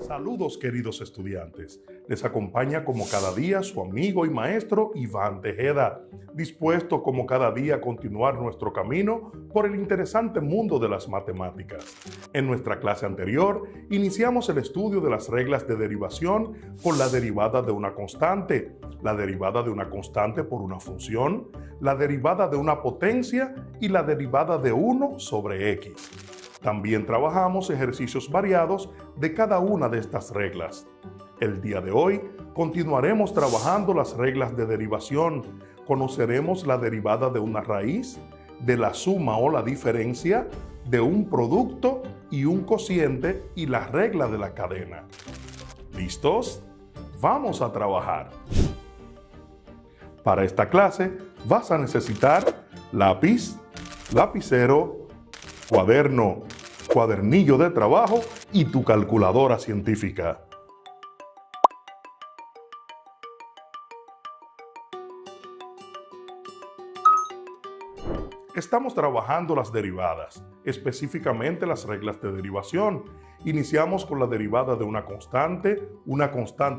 Saludos queridos estudiantes, les acompaña como cada día su amigo y maestro Iván Tejeda, dispuesto como cada día a continuar nuestro camino por el interesante mundo de las matemáticas. En nuestra clase anterior iniciamos el estudio de las reglas de derivación con la derivada de una constante, la derivada de una constante por una función, la derivada de una potencia y la derivada de 1 sobre x. También trabajamos ejercicios variados de cada una de estas reglas. El día de hoy continuaremos trabajando las reglas de derivación. Conoceremos la derivada de una raíz, de la suma o la diferencia, de un producto y un cociente y la regla de la cadena. ¿Listos? Vamos a trabajar. Para esta clase vas a necesitar lápiz, lapicero, cuaderno, cuadernillo de trabajo y tu calculadora científica. Estamos trabajando las derivadas, específicamente las reglas de derivación. Iniciamos con la derivada de una constante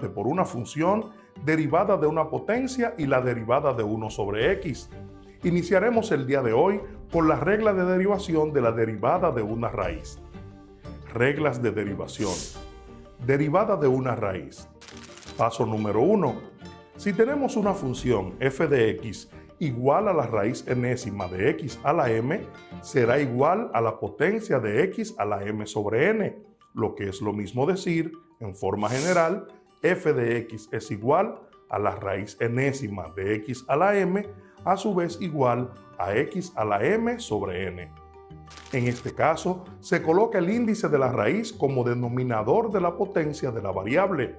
por una función, derivada de una potencia y la derivada de 1 sobre x. Iniciaremos el día de hoy con la regla de derivación de la derivada de una raíz. Reglas de derivación. Derivada de una raíz. Paso número 1. Si tenemos una función f de x igual a la raíz enésima de x a la m, será igual a la potencia de x a la m sobre n, lo que es lo mismo decir, en forma general, f de x es igual a la raíz enésima de x a la m, a su vez igual a x a la m sobre n. En este caso, se coloca el índice de la raíz como denominador de la potencia de la variable.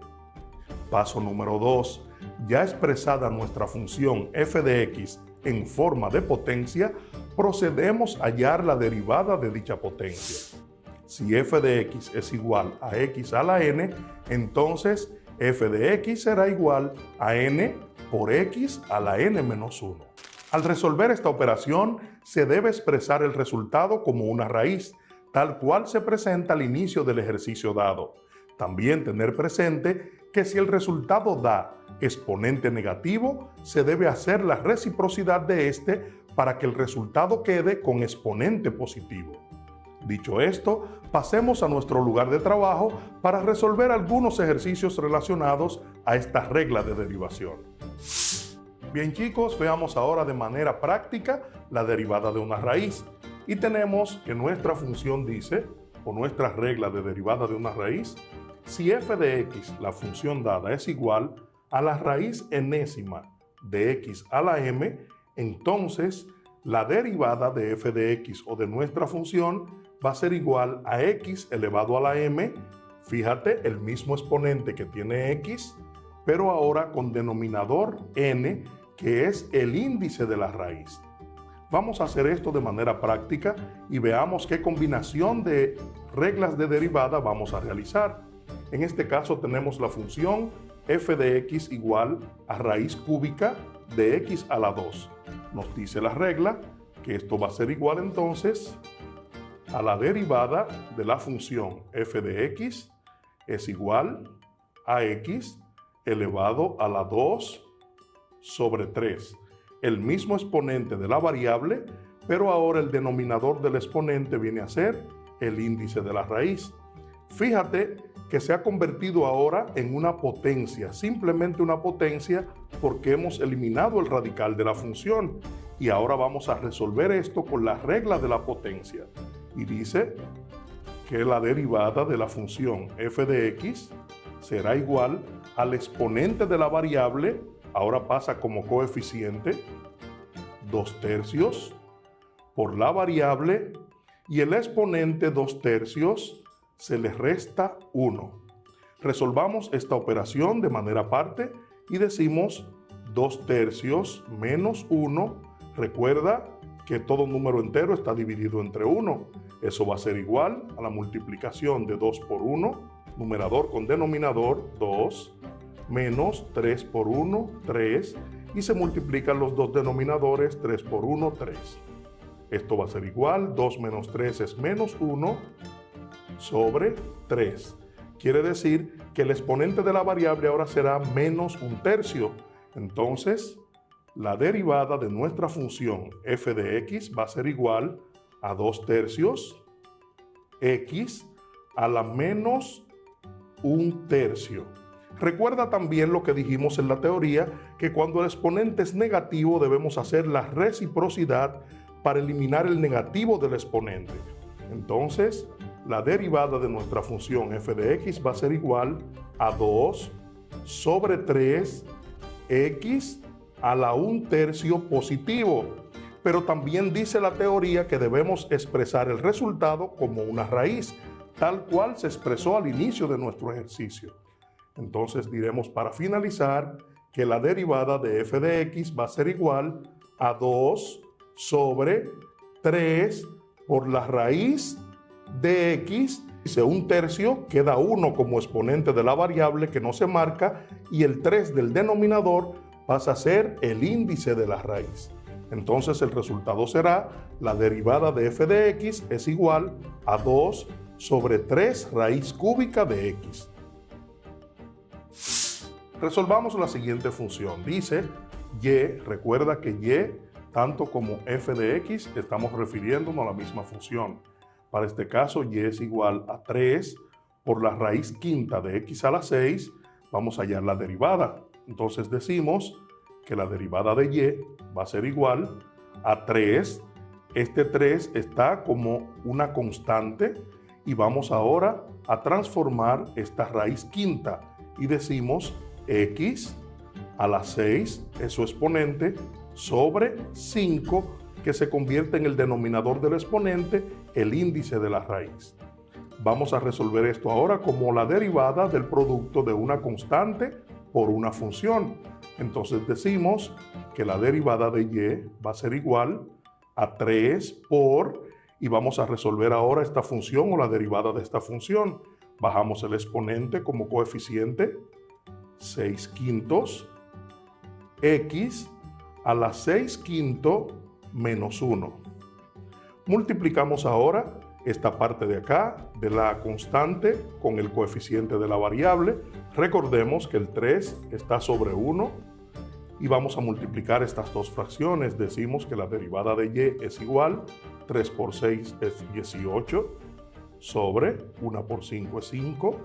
Paso número 2. Ya expresada nuestra función f de x en forma de potencia, procedemos a hallar la derivada de dicha potencia. Si f de x es igual a x a la n, entonces f de x será igual a n por x a la n menos 1. Al resolver esta operación, se debe expresar el resultado como una raíz, tal cual se presenta al inicio del ejercicio dado. También tener presente que si el resultado da exponente negativo, se debe hacer la reciprocidad de este para que el resultado quede con exponente positivo. Dicho esto, pasemos a nuestro lugar de trabajo para resolver algunos ejercicios relacionados a esta regla de derivación. Bien chicos, veamos ahora de manera práctica la derivada de una raíz. Y tenemos que nuestra función dice, o nuestra regla de derivada de una raíz, si f de x, la función dada, es igual a la raíz enésima de x a la m, entonces la derivada de f de x o de nuestra función va a ser igual a x elevado a la m, fíjate, el mismo exponente que tiene x, pero ahora con denominador n, que es el índice de la raíz. Vamos a hacer esto de manera práctica y veamos qué combinación de reglas de derivada vamos a realizar. En este caso tenemos la función f de x igual a raíz cúbica de x a la 2. Nos dice la regla que esto va a ser igual entonces a la derivada de la función f de x es igual a x elevado a la 2 sobre 3, el mismo exponente de la variable, pero ahora el denominador del exponente viene a ser el índice de la raíz. Fíjate que se ha convertido ahora en una potencia, simplemente una potencia porque hemos eliminado el radical de la función. Y ahora vamos a resolver esto con la regla de la potencia. Y dice que la derivada de la función f de x será igual al exponente de la variable, ahora pasa como coeficiente, 2/3 por la variable, y el exponente 2/3 se le resta 1. Resolvamos esta operación de manera aparte y decimos 2/3 menos 1. Recuerda que todo número entero está dividido entre 1. Eso va a ser igual a la multiplicación de 2 por 1, numerador con denominador, 2, menos 3 por 1, 3, y se multiplican los dos denominadores, 3 por 1, 3. Esto va a ser igual, 2 menos 3 es menos 1 sobre 3. quiere decir que el exponente de la variable ahora será menos 1/3. Entonces, la derivada de nuestra función f de x va a ser igual a 2/3 x a la menos 1/3. Recuerda también lo que dijimos en la teoría, que cuando el exponente es negativo debemos hacer la reciprocidad para eliminar el negativo del exponente. Entonces, la derivada de nuestra función f de x va a ser igual a 2 sobre 3 x a la 1/3 positivo. Pero también dice la teoría que debemos expresar el resultado como una raíz, tal cual se expresó al inicio de nuestro ejercicio. Entonces diremos para finalizar que la derivada de f de x va a ser igual a 2 sobre 3 por la raíz de x. Dice 1/3, queda 1 como exponente de la variable que no se marca y el 3 del denominador pasa a ser el índice de la raíz. Entonces el resultado será la derivada de f de x es igual a 2 sobre 3 raíz cúbica de x. Resolvamos la siguiente función. Dice y, recuerda que y, tanto como f de x, estamos refiriéndonos a la misma función. Para este caso, y es igual a 3 por la raíz quinta de x a la 6. Vamos a hallar la derivada. Entonces decimos que la derivada de y va a ser igual a 3. Este 3 está como una constante y vamos ahora a transformar esta raíz quinta y decimos x a la 6 es su exponente sobre 5, que se convierte en el denominador del exponente, el índice de la raíz. Vamos a resolver esto ahora como la derivada del producto de una constante por una función. Entonces decimos que la derivada de y va a ser igual a 3 por, y vamos a resolver ahora esta función o la derivada de esta función. Bajamos el exponente como coeficiente, 6/5 x a la 6/5 menos 1. Multiplicamos ahora esta parte de acá de la constante con el coeficiente de la variable. Recordemos que el 3 está sobre 1 y vamos a multiplicar estas dos fracciones. Decimos que la derivada de y es igual, 3 por 6 es 18, sobre 1 por 5 es 5.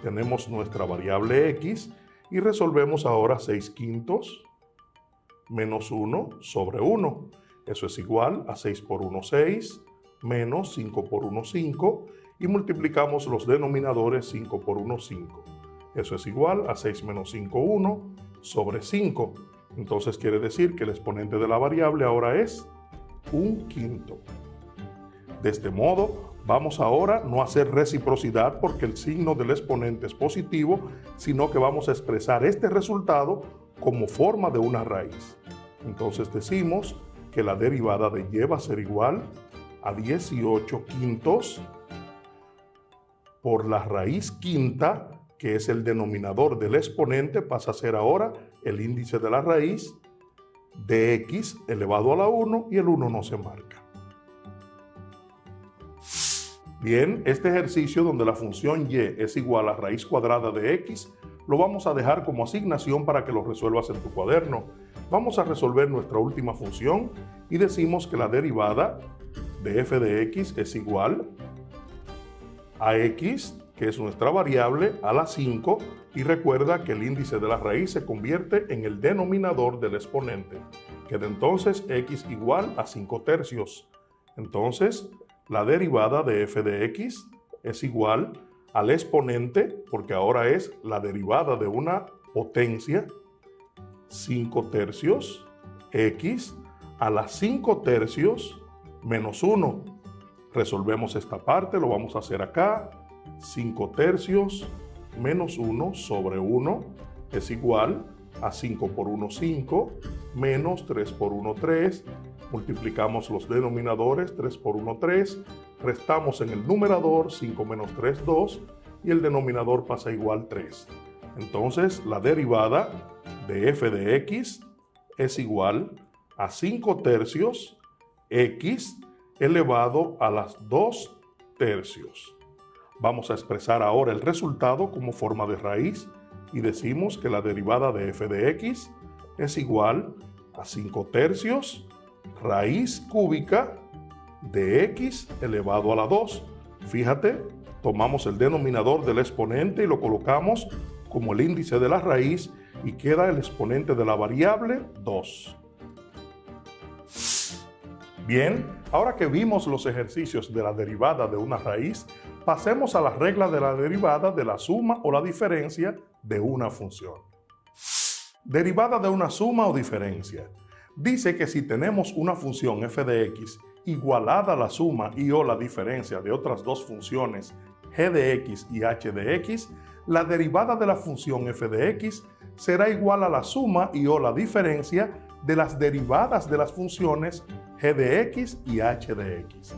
Tenemos nuestra variable x y resolvemos ahora 6/5 menos 1 sobre 1. Eso es igual a 6 por 1, 6, menos 5 por 1, 5, y multiplicamos los denominadores 5 por 1, 5. Eso es igual a 6 menos 5, 1, sobre 5. Entonces quiere decir que el exponente de la variable ahora es 1/5. De este modo, vamos ahora no a hacer reciprocidad porque el signo del exponente es positivo, sino que vamos a expresar este resultado como forma de una raíz. Entonces decimos que la derivada de y va a ser igual a 18/5 por la raíz quinta, que es el denominador del exponente, pasa a ser ahora el índice de la raíz de x elevado a la 1 y el 1 no se marca. Bien, este ejercicio donde la función y es igual a raíz cuadrada de x, lo vamos a dejar como asignación para que lo resuelvas en tu cuaderno. Vamos a resolver nuestra última función y decimos que la derivada de f de x es igual a x, que es nuestra variable, a la 5, y recuerda que el índice de la raíz se convierte en el denominador del exponente. Queda entonces x igual a 5/3. Entonces, la derivada de f de x es igual al exponente, porque ahora es la derivada de una potencia, 5/3 x a la 5/3 menos 1. Resolvemos esta parte, lo vamos a hacer acá. 5/3 menos 1 sobre 1 es igual a 5 por 1, 5, menos 3 por 1, 3. Multiplicamos los denominadores, 3 por 1, 3. Restamos en el numerador, 5 menos 3, 2. Y el denominador pasa igual 3. Entonces, la derivada de f de x es igual a 5/3 x elevado a las 2/3. Vamos a expresar ahora el resultado como forma de raíz y decimos que la derivada de f de x es igual a 5/3 raíz cúbica de x elevado a la 2. Fíjate, tomamos el denominador del exponente y lo colocamos como el índice de la raíz y queda el exponente de la variable 2. Bien, ahora que vimos los ejercicios de la derivada de una raíz, pasemos a la regla de la derivada de la suma o la diferencia de una función. Derivada de una suma o diferencia. Dice que si tenemos una función f de x igualada a la suma y o la diferencia de otras dos funciones g de x y h de x, la derivada de la función f de x será igual a la suma y o la diferencia de las derivadas de las funciones g de x y h de x.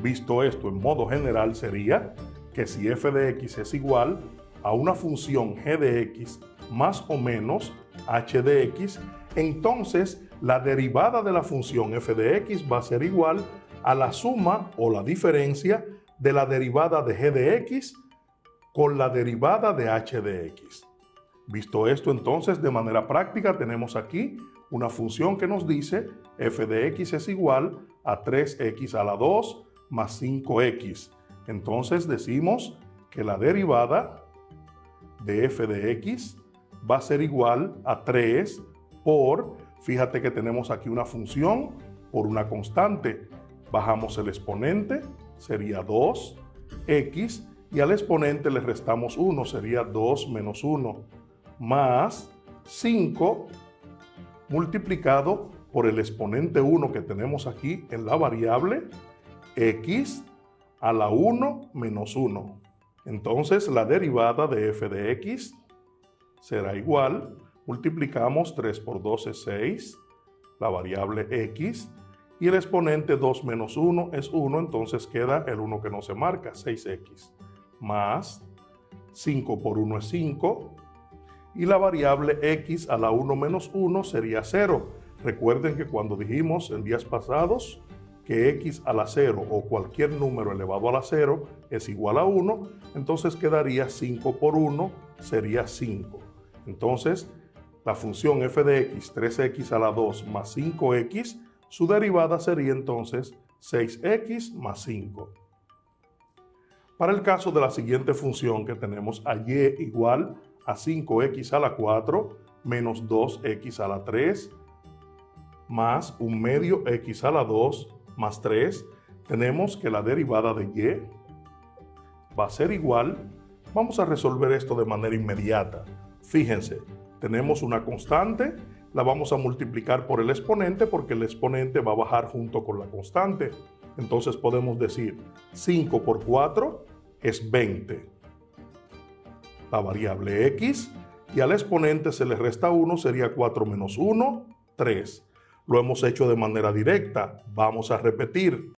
Visto esto en modo general sería que si f de x es igual a una función g de x más o menos h de x, entonces la derivada de la función f de x va a ser igual a la suma o la diferencia de la derivada de g de x con la derivada de h de x. Visto esto entonces de manera práctica tenemos aquí una función que nos dice f de x es igual a 3x a la 2 más 5x. Entonces decimos que la derivada de f de x va a ser igual a 3 por, fíjate que tenemos aquí una función por una constante. Bajamos el exponente, sería 2x, y al exponente le restamos 1, sería 2 menos 1, más 5 multiplicado por el exponente 1 que tenemos aquí en la variable x a la 1 menos 1. Entonces la derivada de f de x será igual, multiplicamos 3 por 2 es 6, la variable x, y el exponente 2 menos 1 es 1, entonces queda el 1 que no se marca, 6x, más 5 por 1 es 5, y la variable x a la 1 menos 1 sería 0. Recuerden que cuando dijimos en días pasados que x a la 0 o cualquier número elevado a la 0 es igual a 1, entonces quedaría 5 por 1 sería 5. Entonces, la función f de x, 3x a la 2 más 5x, su derivada sería entonces 6x más 5. Para el caso de la siguiente función que tenemos a y igual a 5x a la 4 menos 2x a la 3 más 1 medio x a la 2 más 3, tenemos que la derivada de y va a ser igual. Vamos a resolver esto de manera inmediata. Fíjense, tenemos una constante, la vamos a multiplicar por el exponente porque el exponente va a bajar junto con la constante. Entonces podemos decir 5 por 4 es 20. La variable x, y al exponente se le resta 1, sería 4 menos 1, 3. Lo hemos hecho de manera directa. Vamos a repetir.